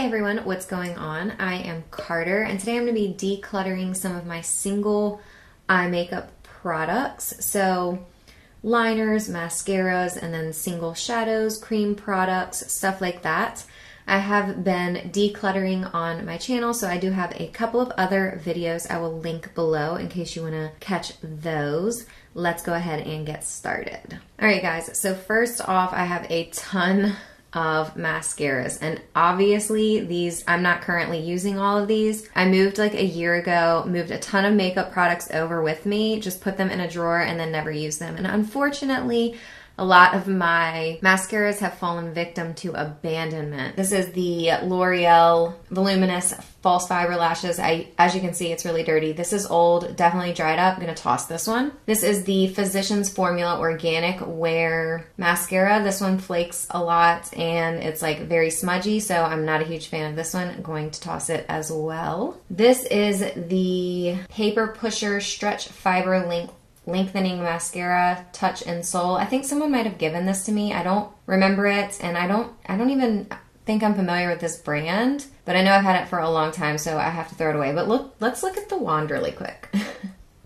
everyone, what's going on? I am Carter, and today I'm going to be decluttering some of my single eye makeup products. So liners, mascaras, and then single shadows, cream products, stuff like that. I have been decluttering on my channel, so I do have a couple of other videos I will link below in case you want to catch those. Let's go ahead and get started. All right, guys, so first off, I have a ton of mascaras, and obviously these, I'm not currently using all of these. I moved like a year ago, moved a ton of makeup products over with me, just put them in a drawer and then never used them. And unfortunately, a lot of my mascaras have fallen victim to abandonment. This is the L'Oreal Voluminous False Fiber Lashes. As you can see, it's really dirty. This is old, definitely dried up. I'm gonna toss this one. This is the Physicians Formula Organic Wear Mascara. This one flakes a lot and it's like very smudgy, so I'm not a huge fan of this one. I'm going to toss it as well. This is the Paper Pusher Stretch Fiber Lengthening Mascara, Touch and Soul. I think someone might have given this to me. I don't remember it, and I don't even think I'm familiar with this brand, but I know I've had it for a long time, so I have to throw it away. But let's look at the wand really quick.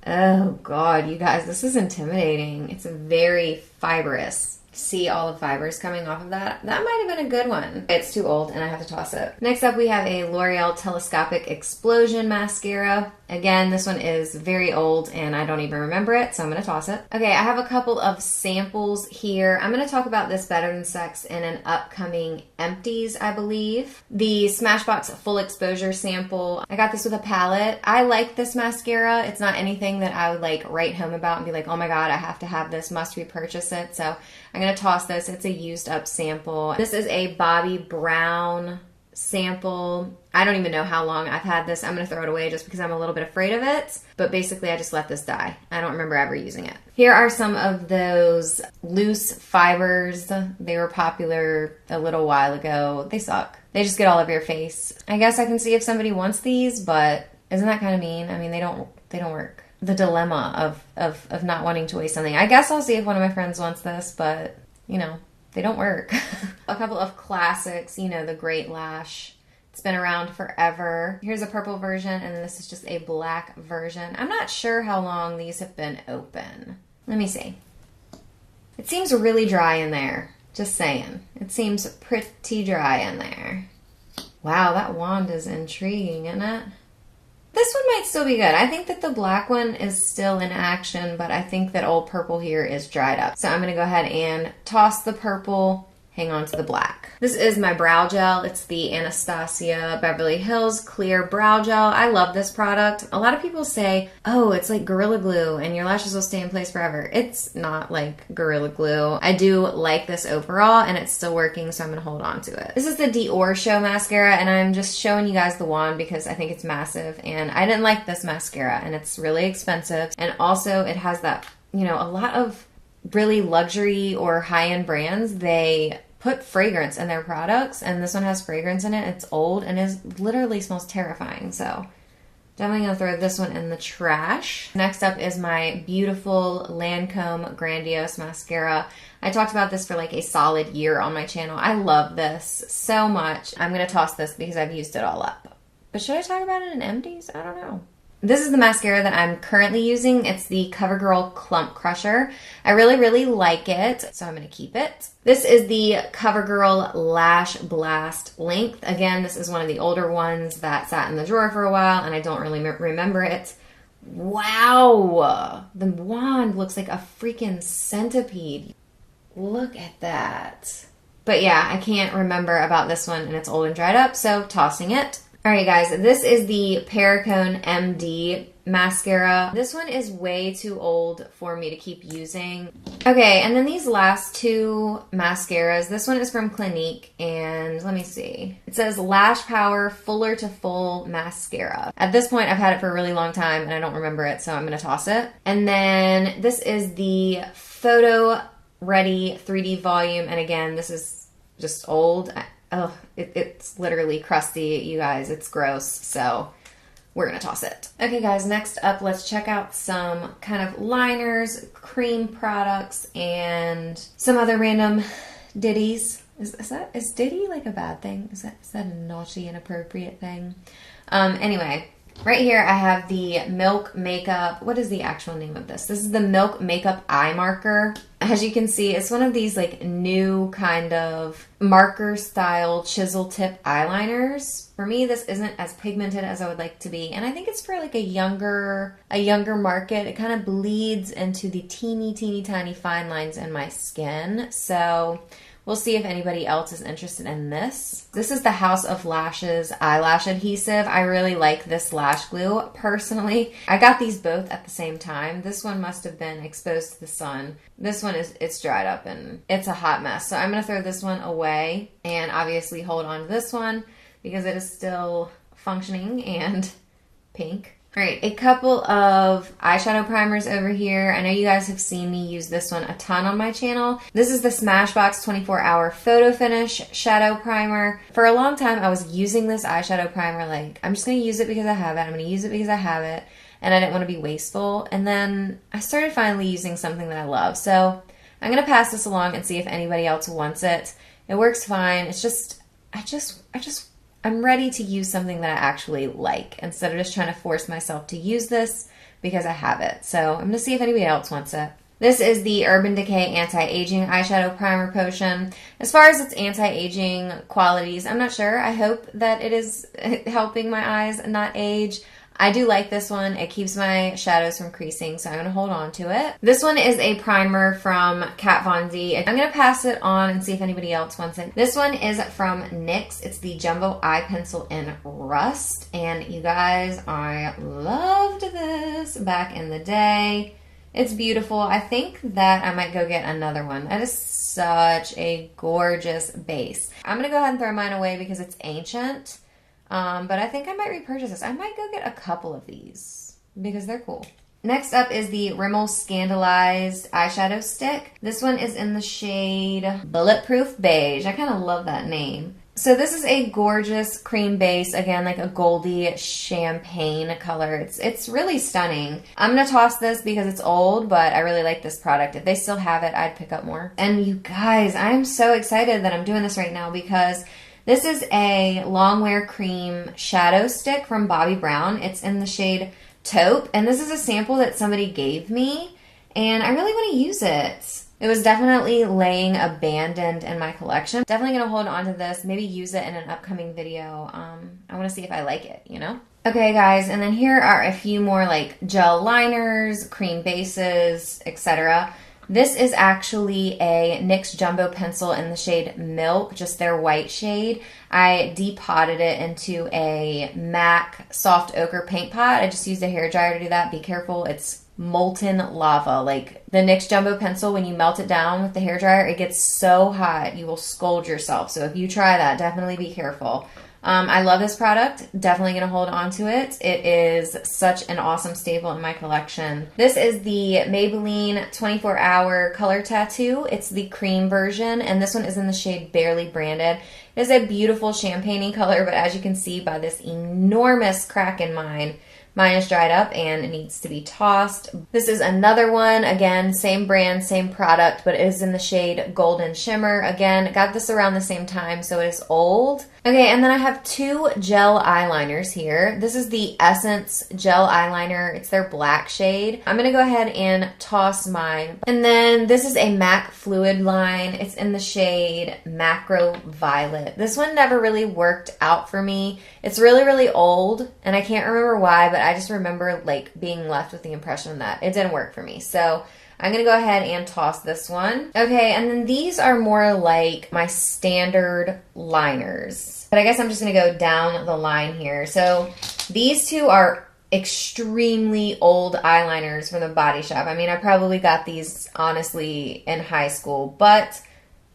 Oh God, you guys, this is intimidating. It's very fibrous. See all the fibers coming off of that? That might have been a good one. It's too old and I have to toss it. Next up, we have a L'Oreal Telescopic Explosion Mascara. Again, this one is very old and I don't even remember it, so I'm gonna toss it. Okay, I have a couple of samples here. I'm gonna talk about this Better Than Sex in an upcoming empties, I believe. The Smashbox Full Exposure sample. I got this with a palette. I like this mascara. It's not anything that I would like write home about and be like, oh my God, I have to have this, must repurchase it. So I'm gonna toss this. It's a used up sample. This is a Bobbi Brown sample. I don't even know how long I've had this. I'm gonna throw it away just because I'm a little bit afraid of it. But basically I just let this die. I don't remember ever using it. Here are some of those loose fibers. They were popular a little while ago. They suck. They just get all over your face. I guess I can see if somebody wants these, but isn't that kind of mean? I mean, they don't work. The dilemma of not wanting to waste something. I guess I'll see if one of my friends wants this, but you know, they don't work. A couple of classics, you know, the Great Lash. It's been around forever. Here's a purple version, and then this is just a black version. I'm not sure how long these have been open. Let me see. It seems really dry in there. Just saying. It seems pretty dry in there. Wow, that wand is intriguing, isn't it? This one might still be good. I think that the black one is still in action, but I think that old purple here is dried up. So I'm going to go ahead and toss the purple, hang on to the black. This is my brow gel. It's the Anastasia Beverly Hills Clear Brow Gel. I love this product. A lot of people say, oh, it's like Gorilla Glue and your lashes will stay in place forever. It's not like Gorilla Glue. I do like this overall and it's still working, so I'm gonna hold on to it. This is the Dior Show Mascara, and I'm just showing you guys the wand because I think it's massive, and I didn't like this mascara, and it's really expensive. And also it has that, you know, a lot of really luxury or high-end brands, they put fragrance in their products, and this one has fragrance in it. It's old and literally smells terrifying. So definitely gonna throw this one in the trash. Next up is my beautiful Lancome Grandiose Mascara. I talked about this for like a solid year on my channel. I love this so much. I'm gonna toss this because I've used it all up. But should I talk about it in empties? I don't know. This is the mascara that I'm currently using. It's the CoverGirl Clump Crusher. I really like it, so I'm going to keep it. This is the CoverGirl Lash Blast Length. Again, this is one of the older ones that sat in the drawer for a while, and I don't really remember it. Wow! The wand looks like a freaking centipede. Look at that. But yeah, I can't remember about this one, and it's old and dried up, so tossing it. Alright guys, this is the Perricone MD mascara. This one is way too old for me to keep using. Okay, and then these last two mascaras. This one is from Clinique, and let me see. It says Lash Power Fuller to Full Mascara. At this point, I've had it for a really long time, and I don't remember it, so I'm going to toss it. And then this is the Photo Ready 3D Volume, and again, this is just old. Oh, it's literally crusty, you guys. It's gross, so we're gonna toss it. Okay guys, next up, let's check out some kind of liners, cream products, and some other random ditties. Is Diddy like a bad thing? Is that a naughty, inappropriate thing? Anyway, right here I have the Milk Makeup. What is the actual name of this? This is the Milk Makeup Eye Marker. As you can see, it's one of these like new kind of marker style chisel tip eyeliners. For me, this isn't as pigmented as I would like to be, and I think it's for like a younger market. It kind of bleeds into the teeny tiny fine lines in my skin. So we'll see if anybody else is interested in this. This is the House of Lashes eyelash adhesive. I really like this lash glue personally. I got these both at the same time. This one must have been exposed to the sun. This one it's dried up and it's a hot mess. So I'm gonna throw this one away and obviously hold on to this one because it is still functioning and pink. All right, a couple of eyeshadow primers over here. I know you guys have seen me use this one a ton on my channel. This is the Smashbox 24-Hour Photo Finish Shadow Primer. For a long time, I was using this eyeshadow primer like, I'm just going to use it because I have it. I'm going to use it because I have it. And I didn't want to be wasteful. And then I started finally using something that I love. So I'm going to pass this along and see if anybody else wants it. It works fine. It's just, I'm ready to use something that I actually like instead of just trying to force myself to use this because I have it. So I'm going to see if anybody else wants it. This is the Urban Decay Anti-Aging Eyeshadow Primer Potion. As far as its anti-aging qualities, I'm not sure. I hope that it is helping my eyes not age. I do like this one. It keeps my shadows from creasing, so I'm going to hold on to it. This one is a primer from Kat Von D. I'm going to pass it on and see if anybody else wants it. This one is from NYX. It's the Jumbo Eye Pencil in Rust. And you guys, I loved this back in the day. It's beautiful. I think that I might go get another one. That is such a gorgeous base. I'm going to go ahead and throw mine away because it's ancient. But I think I might repurchase this. I might go get a couple of these because they're cool. Next up is the Rimmel Scandalized Eyeshadow Stick. This one is in the shade Bulletproof Beige. I kind of love that name. So this is a gorgeous cream base. Again, like a goldy champagne color. It's really stunning. I'm going to toss this because it's old, but I really like this product. If they still have it, I'd pick up more. And you guys, I'm so excited that I'm doing this right now because this is a Longwear Cream Shadow Stick from Bobbi Brown. It's in the shade Taupe, and this is a sample that somebody gave me, and I really want to use it. It was definitely laying abandoned in my collection. Definitely going to hold on to this, maybe use it in an upcoming video. I want to see if I like it, you know? Okay, guys, and then here are a few more like gel liners, cream bases, etc. This is actually a NYX Jumbo Pencil in the shade Milk, just their white shade. I depotted it into a MAC Soft Ochre paint pot. I just used a hairdryer to do that. Be careful, it's molten lava. Like the NYX Jumbo Pencil, when you melt it down with the hairdryer, it gets so hot you will scald yourself. So if you try that, definitely be careful. I love this product. Definitely going to hold on to it. It is such an awesome staple in my collection. This is the Maybelline 24-Hour Color Tattoo. It's the cream version, and this one is in the shade Barely Branded. It is a beautiful champagne-y color, but as you can see by this enormous crack in mine is dried up and it needs to be tossed. This is another one. Again, same brand, same product, but it is in the shade Golden Shimmer. Again, got this around the same time, so it is old. Okay, and then I have two gel eyeliners here. This is the Essence Gel Eyeliner. It's their black shade. I'm going to go ahead and toss mine. And then this is a MAC Fluid line. It's in the shade Macro Violet. This one never really worked out for me. It's really, really old, and I can't remember why, but I just remember like being left with the impression that it didn't work for me. So I'm going to go ahead and toss this one. Okay, and then these are more like my standard liners. But I guess I'm just going to go down the line here. So these two are extremely old eyeliners from the Body Shop. I mean, I probably got these, honestly, in high school. But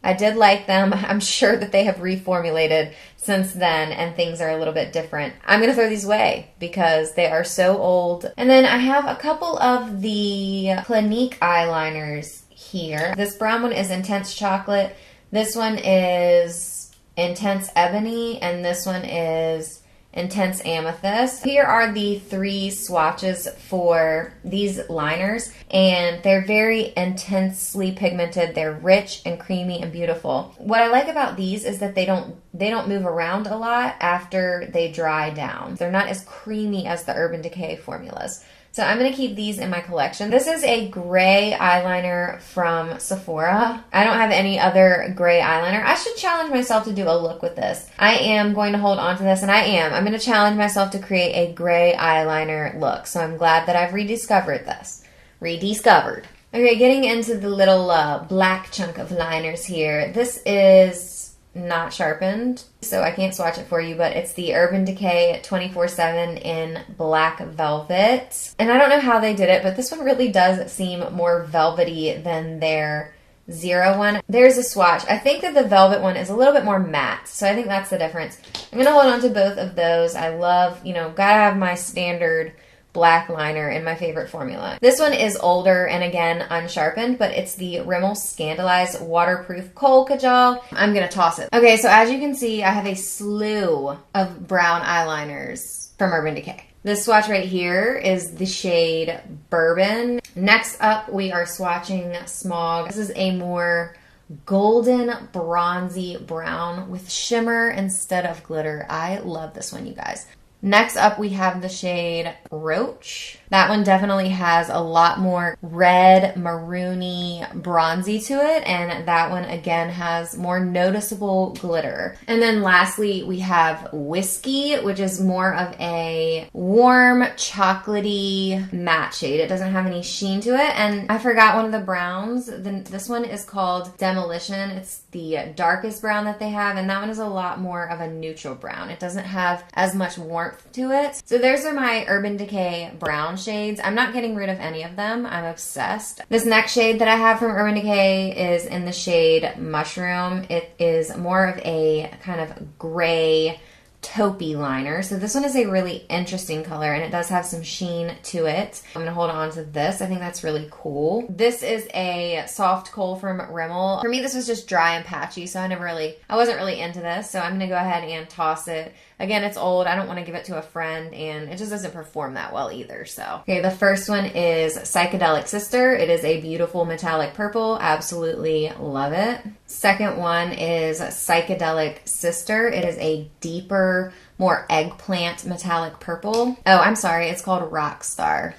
I did like them. I'm sure that they have reformulated since then and things are a little bit different. I'm going to throw these away because they are so old. And then I have a couple of the Clinique eyeliners here. This brown one is Intense Chocolate. This one is Intense Ebony. And this one is Intense Amethyst. Here are the 3 swatches for these liners, and they're very intensely pigmented. They're rich and creamy and beautiful. What I like about these is that they don't move around a lot after they dry down. They're not as creamy as the Urban Decay formulas. So I'm going to keep these in my collection. This is a gray eyeliner from Sephora. I don't have any other gray eyeliner. I should challenge myself to do a look with this. I am going to hold on to this, and I'm going to challenge myself to create a gray eyeliner look. So I'm glad that I've rediscovered this. Okay, getting into the little black chunk of liners here. This is not sharpened, so I can't swatch it for you, but it's the Urban Decay 24/7 in Black Velvet. And I don't know how they did it, but this one really does seem more velvety than their Zero one. There's a swatch. I think that the Velvet one is a little bit more matte, so I think that's the difference. I'm going to hold on to both of those. I love, gotta have my standard black liner in my favorite formula. This one is older and again unsharpened, but it's the Rimmel Scandalized Waterproof Kohl Kajal. I'm gonna toss it. Okay, so as you can see, I have a slew of brown eyeliners from Urban Decay. This swatch right here is the shade Bourbon. Next up, we are swatching Smog. This is a more golden bronzy brown with shimmer instead of glitter. I love this one, you guys. Next up, we have the shade Roach. That one definitely has a lot more red, maroony, bronzy to it, and that one again has more noticeable glitter. And then lastly, we have Whiskey, which is more of a warm, chocolatey matte shade. It doesn't have any sheen to it, and I forgot one of the browns. This one is called Demolition. It's the darkest brown that they have, and that one is a lot more of a neutral brown. It doesn't have as much warmth to it. So those are my Urban Decay brown shades. I'm not getting rid of any of them. I'm obsessed. This next shade that I have from Urban Decay is in the shade Mushroom. It is more of a kind of gray taupey liner. So this one is a really interesting color, and it does have some sheen to it. I'm going to hold on to this. I think that's really cool. This is a soft kohl from Rimmel. For me, this was just dry and patchy, so I wasn't really into this. So I'm going to go ahead and toss it. Again, it's old. I don't want to give it to a friend, and it just doesn't perform that well either. So, okay, the first one is Psychedelic Sister. It is a beautiful metallic purple. Absolutely love it. Second one is Psychedelic Sister. It is a deeper, more eggplant metallic purple. Oh, I'm sorry. It's called Rockstar.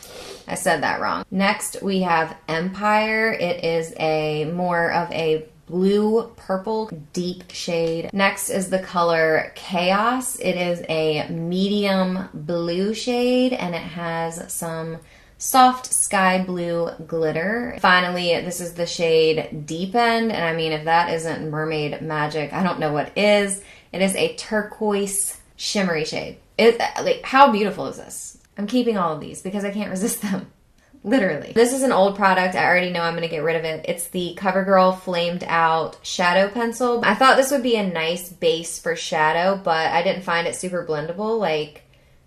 I said that wrong. Next, we have Empire. It is a more of a blue purple deep shade. Next is the color Chaos. It is a medium blue shade, and it has some soft sky blue glitter. Finally, this is the shade Deepened, and I mean, if that isn't mermaid magic, I don't know what is. It is a turquoise shimmery shade. How beautiful is this? I'm keeping all of these because I can't resist them. Literally. This is an old product. I already know I'm going to get rid of it. It's the CoverGirl Flamed Out Shadow Pencil. I thought this would be a nice base for shadow, but I didn't find it super blendable. Like,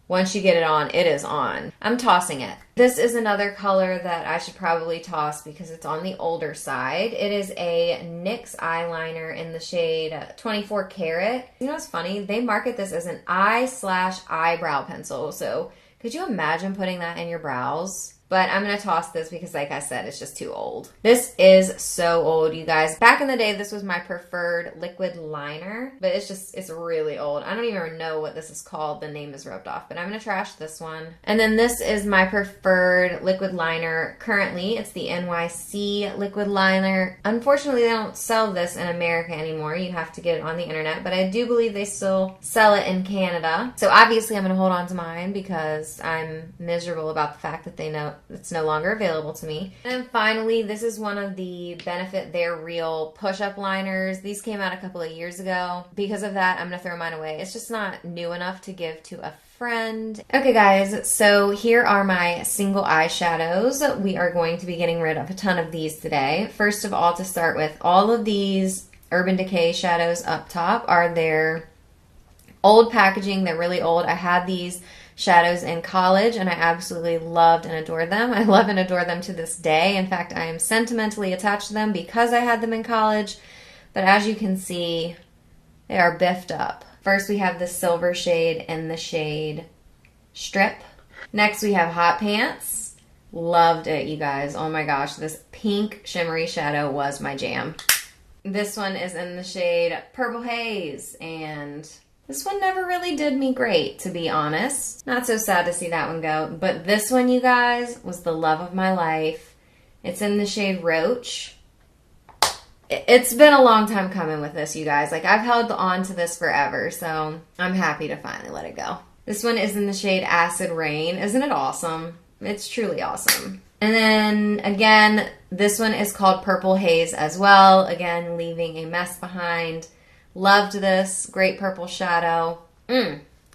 once you get it on, it is on. I'm tossing it. This is another color that I should probably toss because it's on the older side. It is a NYX eyeliner in the shade 24 Karat. You know what's funny? They market this as an eye/eyebrow pencil. So could you imagine putting that in your brows? But I'm going to toss this because, like I said, it's just too old. This is so old, you guys. Back in the day, this was my preferred liquid liner, but it's really old. I don't even know what this is called. The name is rubbed off, but I'm going to trash this one. And then this is my preferred liquid liner currently. It's the NYC liquid liner. Unfortunately, they don't sell this in America anymore. You have to get it on the internet, but I do believe they still sell it in Canada. So obviously, I'm going to hold on to mine because I'm miserable about the fact that they know it's no longer available to me. And finally, this is one of the Benefit They're Real push-up liners. These came out a couple of years ago. Because of that, I'm going to throw mine away. It's just not new enough to give to a friend. Okay, guys, so here are my single eyeshadows. We are going to be getting rid of a ton of these today. First of all, to start with, all of these Urban Decay shadows up top are their old packaging. They're really old. I had these shadows in college, and I absolutely loved and adored them. I love and adore them to this day. In fact, I am sentimentally attached to them because I had them in college. But as you can see, they are biffed up. First we have the silver shade in the shade Strip. Next we have Hot Pants. Loved it, you guys. Oh my gosh, this pink shimmery shadow was my jam. This one is in the shade Purple Haze, and this one never really did me great, to be honest. Not so sad to see that one go, but this one, you guys, was the love of my life. It's in the shade Roach. It's been a long time coming with this, you guys. Like, I've held on to this forever, so I'm happy to finally let it go. This one is in the shade Acid Rain. Isn't it awesome? It's truly awesome. And then, again, this one is called Purple Haze as well. Again, leaving a mess behind. Loved this. Great purple shadow.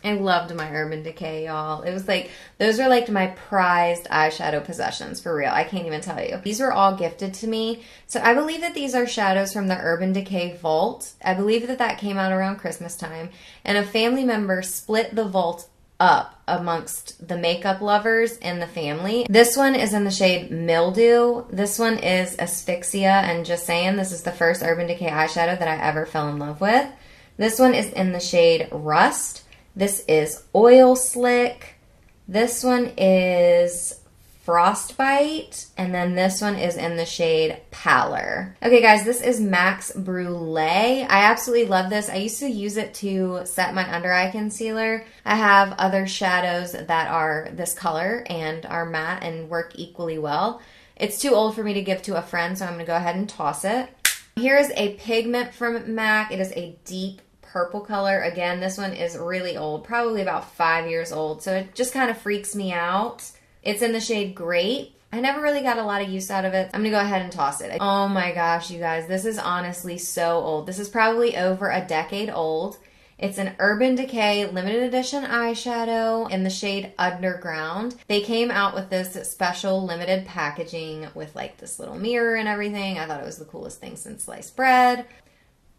I loved my Urban Decay, y'all. It was like, those are like my prized eyeshadow possessions, for real. I can't even tell you. These were all gifted to me. So I believe that these are shadows from the Urban Decay vault. I believe that that came out around Christmas time. And a family member split the vault up amongst the makeup lovers in the family. This one is in the shade Mildew. This one is Asphyxia, and just saying, this is the first Urban Decay eyeshadow that I ever fell in love with. This one is in the shade Rust. This is Oil Slick. This one is Frostbite. And then this one is in the shade Pallor. Okay, guys, this is Max Brulee. I absolutely love this. I used to use it to set my under eye concealer. I have other shadows that are this color and are matte and work equally well. It's too old for me to give to a friend, so I'm going to go ahead and toss it. Here is a pigment from MAC. It is a deep purple color. Again, this one is really old, probably about 5 years old, so it just kind of freaks me out. It's in the shade Grape. I never really got a lot of use out of it. I'm gonna go ahead and toss it. Oh my gosh, you guys, this is honestly so old. This is probably over a decade old. It's an Urban Decay limited edition eyeshadow in the shade Underground. They came out with this special limited packaging with like this little mirror and everything. I thought it was the coolest thing since sliced bread.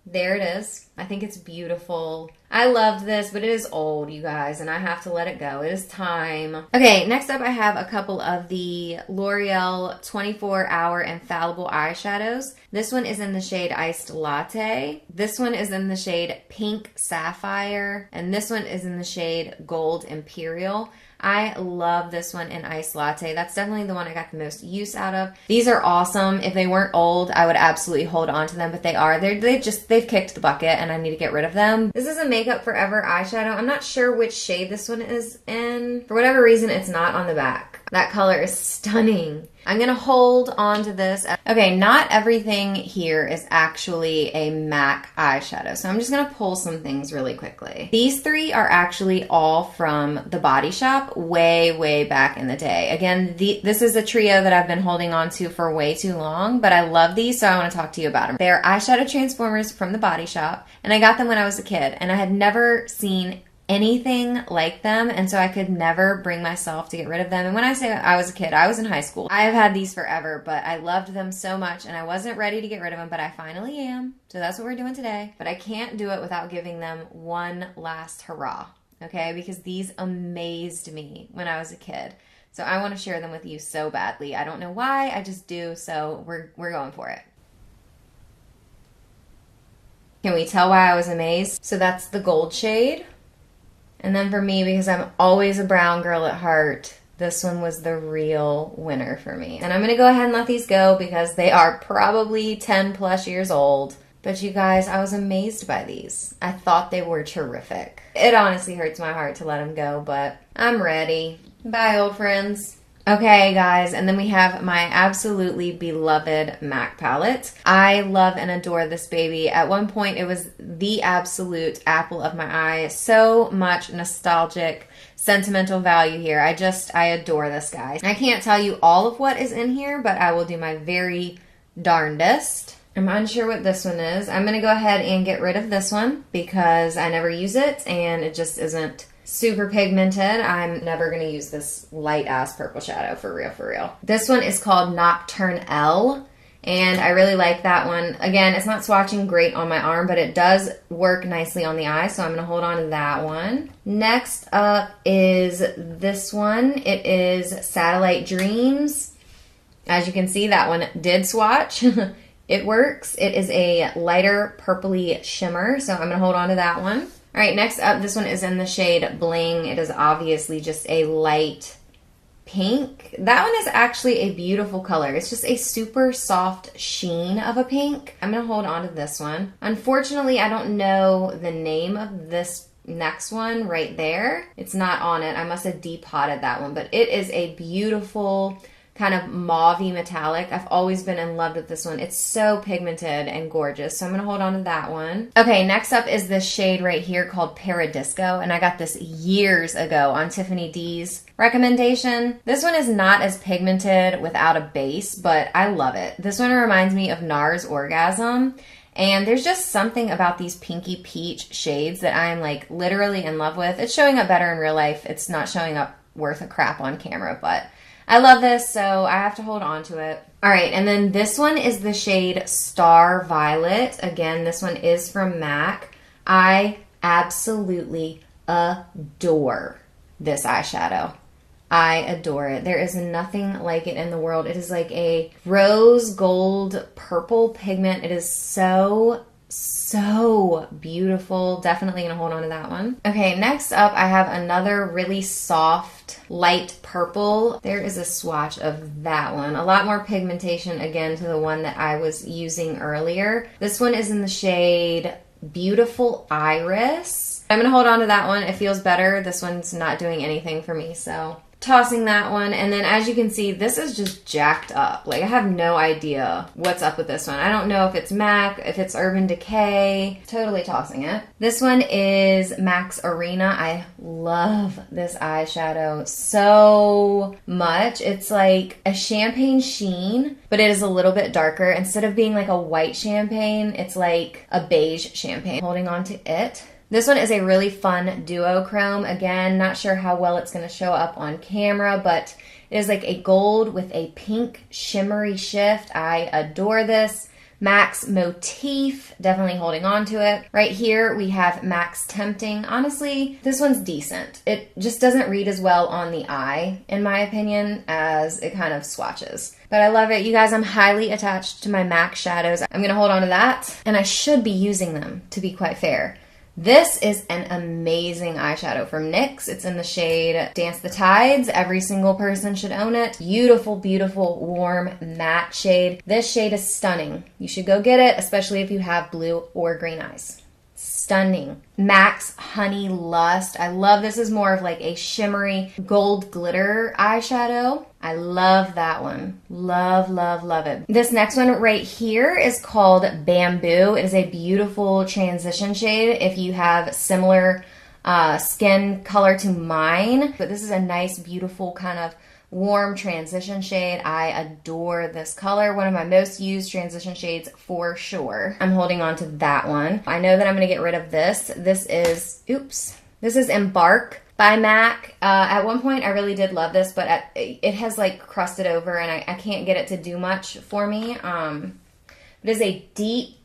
There it is. I think it's beautiful. I loved this, but it is old, you guys, and I have to let it go. It is time. Okay, next up I have a couple of the L'Oreal 24-Hour Infallible Eyeshadows. This one is in the shade Iced Latte. This one is in the shade Pink Sapphire. And this one is in the shade Gold Imperial. I love this one in Iced Latte. That's definitely the one I got the most use out of. These are awesome. If they weren't old, I would absolutely hold on to them, but they are. They've kicked the bucket and I need to get rid of them. This is a Makeup Forever eyeshadow. I'm not sure which shade this one is in. For whatever reason, it's not on the back. That color is stunning. I'm gonna hold on to this. Okay, not everything here is actually a MAC eyeshadow, so I'm just gonna pull some things really quickly. These three are actually all from The Body Shop way, way back in the day. Again, this is a trio that I've been holding on to for way too long, but I love these, so I wanna talk to you about them. They're eyeshadow transformers from The Body Shop, and I got them when I was a kid, and I had never seen anything like them, and so I could never bring myself to get rid of them. And when I say I was a kid, I was in high school. I have had these forever, but I loved them so much and I wasn't ready to get rid of them, but I finally am. So that's what we're doing today. But I can't do it without giving them one last hurrah, okay? Because these amazed me when I was a kid. So I want to share them with you so badly. I don't know why, I just do, so we're going for it. Can we tell why I was amazed? So that's the gold shade. And then for me, because I'm always a brown girl at heart, this one was the real winner for me. And I'm going to go ahead and let these go because they are probably 10 plus years old. But you guys, I was amazed by these. I thought they were terrific. It honestly hurts my heart to let them go, but I'm ready. Bye, old friends. Okay, guys, and then we have my absolutely beloved MAC palette. I love and adore this baby. At one point, it was the absolute apple of my eye. So much nostalgic, sentimental value here. I adore this guy. I can't tell you all of what is in here, but I will do my very darndest. I'm unsure what this one is. I'm going to go ahead and get rid of this one because I never use it and it just isn't super pigmented. I'm never going to use this light ass purple shadow for real, for real. This one is called Nocturnelle and I really like that one. Again, it's not swatching great on my arm, but it does work nicely on the eye, so I'm going to hold on to that one. Next up is this one. It is Satellite Dreams. As you can see, that one did swatch. It works. It is a lighter purpley shimmer, so I'm going to hold on to that one. All right, next up, this one is in the shade Bling. It is obviously just a light pink. That one is actually a beautiful color. It's just a super soft sheen of a pink. I'm gonna hold on to this one. Unfortunately, I don't know the name of this next one right there. It's not on it. I must have depotted that one, but it is a beautiful kind of mauvey metallic. I've always been in love with this one. It's so pigmented and gorgeous, so I'm gonna hold on to that one. Okay, next up is this shade right here called Paradisco, and I got this years ago on Tiffany D's recommendation. This one is not as pigmented without a base, but I love it. This one reminds me of NARS Orgasm, and there's just something about these pinky peach shades that I'm like literally in love with. It's showing up better in real life. It's not showing up worth a crap on camera, but I love this, so I have to hold on to it. All right, and then this one is the shade Star Violet. Again, this one is from MAC. I absolutely adore this eyeshadow. I adore it. There is nothing like it in the world. It is like a rose gold purple pigment. It is so beautiful. Definitely gonna hold on to that one. Okay, next up I have another really soft light purple. There is a swatch of that one. A lot more pigmentation again to the one that I was using earlier. This one is in the shade Beautiful Iris. I'm gonna hold on to that one. It feels better. This one's not doing anything for me, so tossing that one. And then as you can see, this is just jacked up. Like, I have no idea what's up with this one. I don't know if it's MAC, if it's Urban Decay. Totally tossing it. This one is MAC's Arena. I love this eyeshadow so much. It's like a champagne sheen, but it is a little bit darker. Instead of being like a white champagne, it's like a beige champagne. Holding on to it. This one is a really fun duochrome. Again, not sure how well it's going to show up on camera, but it is like a gold with a pink shimmery shift. I adore this. MAC's Motif, definitely holding on to it. Right here we have MAC's Tempting. Honestly, this one's decent. It just doesn't read as well on the eye, in my opinion, as it kind of swatches. But I love it. You guys, I'm highly attached to my MAC shadows. I'm going to hold on to that, and I should be using them, to be quite fair. This is an amazing eyeshadow from NYX. It's in the shade Dance the Tides. Every single person should own it. Beautiful, beautiful, warm, matte shade. This shade is stunning. You should go get it, especially if you have blue or green eyes. Stunning. MAC's Honey Lust. I love this. Is more of like a shimmery gold glitter eyeshadow. I love that one. Love, love, love it. This next one right here is called Bamboo. It is a beautiful transition shade if you have similar skin color to mine. But this is a nice, beautiful kind of warm transition shade. I adore this color. One of my most used transition shades for sure. I'm holding on to that one. I know that I'm going to get rid of this. This is Embark by MAC. At one point I really did love this, but it has like crusted over and I can't get it to do much for me. It is a deep,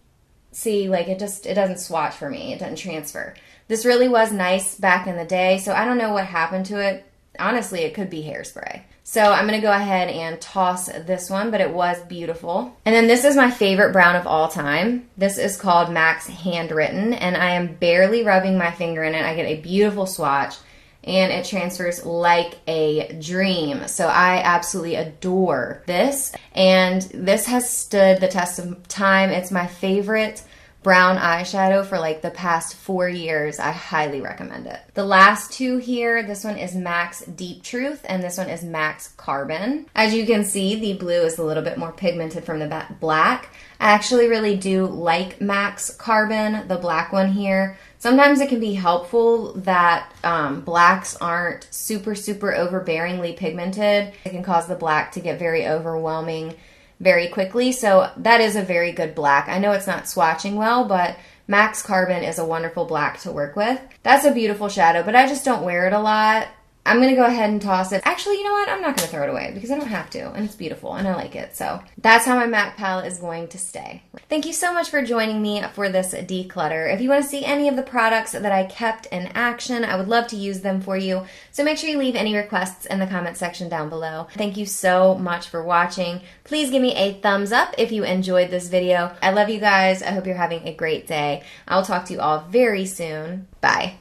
like it doesn't swatch for me. It doesn't transfer. This really was nice back in the day, so I don't know what happened to it. Honestly, it could be hairspray. So I'm going to go ahead and toss this one, but it was beautiful. And then this is my favorite brown of all time. This is called MAC's Handwritten, and I am barely rubbing my finger in it. I get a beautiful swatch, and it transfers like a dream. So I absolutely adore this, and this has stood the test of time. It's my favorite brown eyeshadow for like the past 4 years. I highly recommend it. The last two here, this one is MAC's Deep Truth and this one is MAC's Carbon. As you can see, the blue is a little bit more pigmented from the black. I actually really do like MAC's Carbon, the black one here. Sometimes it can be helpful that blacks aren't super overbearingly pigmented. It can cause the black to get very overwhelming very quickly, so that is a very good black. I know it's not swatching well, but MAC's Carbon is a wonderful black to work with. That's a beautiful shadow, but I just don't wear it a lot. I'm going to go ahead and toss it. Actually, you know what? I'm not going to throw it away because I don't have to, and it's beautiful, and I like it. So that's how my MAC palette is going to stay. Thank you so much for joining me for this declutter. If you want to see any of the products that I kept in action, I would love to use them for you. So make sure you leave any requests in the comment section down below. Thank you so much for watching. Please give me a thumbs up if you enjoyed this video. I love you guys. I hope you're having a great day. I'll talk to you all very soon. Bye.